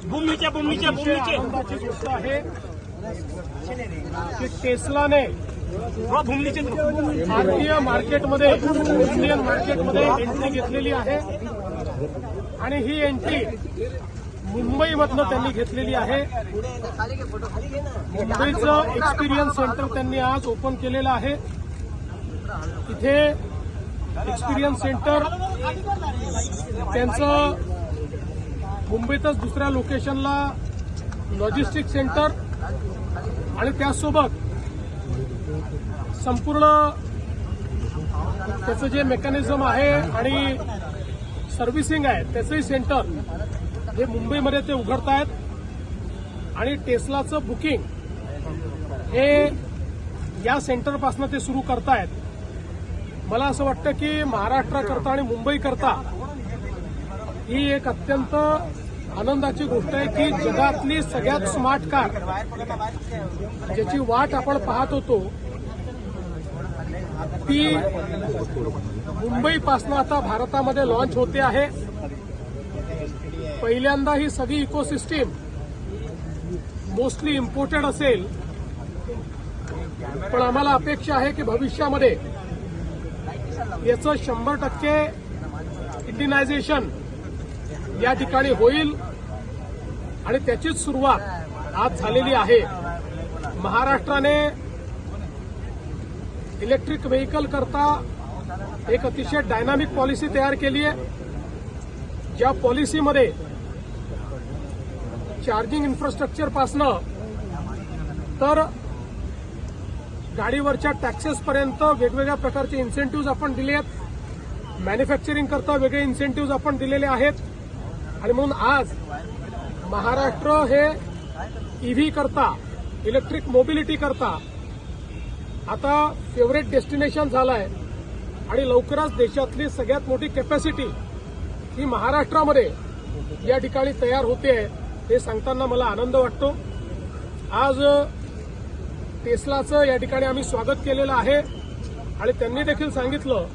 आनंदाची गोष्ट आहे की टेस्लाने भारतीय मार्केटमध्ये, इंडियन मार्केटमध्ये एंट्री घेतलेली आहे आणि ही एंट्री मुंबईमधनं त्यांनी घेतलेली आहे. मुंबईचं एक्सपिरियन्स सेंटर त्यांनी आज ओपन केलेलं आहे. इथे एक्सपिरियन्स सेंटर त्यांचं मुंबईतच दुसऱ्या लोकेशनला लॉजिस्टिक सेंटर आणि त्यासोबत संपूर्ण त्याचं जे मेकॅनिझम आहे आणि सर्व्हिसिंग आहे त्याचंही सेंटर हे मुंबईमध्ये ते उघडतायत आणि टेस्लाचं बुकिंग हे या सेंटरपासून ते सुरू करतायत. मला असं वाटतं की महाराष्ट्राकरता आणि मुंबईकरता ही एक अत्यंत आनंदाची गोष्ट आहे की जगातली सगळ्यात स्मार्ट कार ज्याची वाट आपण पाहत होतो ती मुंबईपासून आता भारतामध्ये लॉन्च होते आहे. पहिल्यांदा ही सगळी इकोसिस्टीम मोस्टली इम्पोर्टेड असेल, पण आम्हाला अपेक्षा आहे की भविष्यामध्ये याचं 100% इंडियनायझेशन या ठिकाणी होईल आणि त्याचीच सुरुवात आज झालेली आहे. महाराष्ट्राने इलेक्ट्रिक व्हेकल करता एक अतिशय डायनामिक पॉलिसी तयार केली आहे. ज्या पॉलिसीमध्ये चार्जिंग इन्फ्रास्ट्रक्चरपासनं तर गाडीवरच्या टॅक्सेसपर्यंत वेगवेगळ्या प्रकारचे इन्सेंटिव्ह आपण दिले आहेत. मॅन्युफॅक्चरिंग करता वेगळे इन्सेंटिव्ह आपण दिलेले आहेत आणि म्हणून आज महाराष्ट्र हे ईव्ही करता, इलेक्ट्रिक मोबिलिटी करता आता फेवरेट डेस्टिनेशन झालंय आणि लवकरच देशातली सगळ्यात मोठी कॅपॅसिटी ही महाराष्ट्रामध्ये या ठिकाणी तयार होते हे सांगताना मला आनंद वाटतो. आज टेस्लाचं या ठिकाणी आम्ही स्वागत केलेलं आहे आणि त्यांनी देखील सांगितलं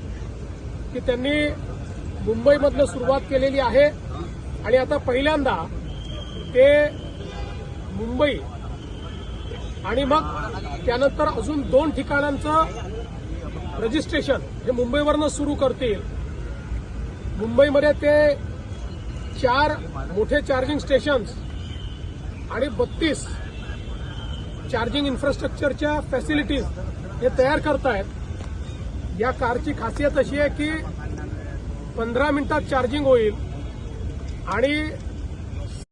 की त्यांनी मुंबईमधनं सुरुवात केलेली आहे आणि आता पहिल्यांदा ते मुंबई आणि मग त्यानंतर अजून 2 ठिकाणांचं रजिस्ट्रेशन हे मुंबईवरनं सुरू करतील. मुंबईमध्ये ते 4 मोठे चार्जिंग स्टेशन्स आणि 32 चार्जिंग इन्फ्रास्ट्रक्चरच्या फॅसिलिटीज हे तयार करतायत. या कारची खासियत अशी आहे की 15 मिनिटात चार्जिंग होईल आणि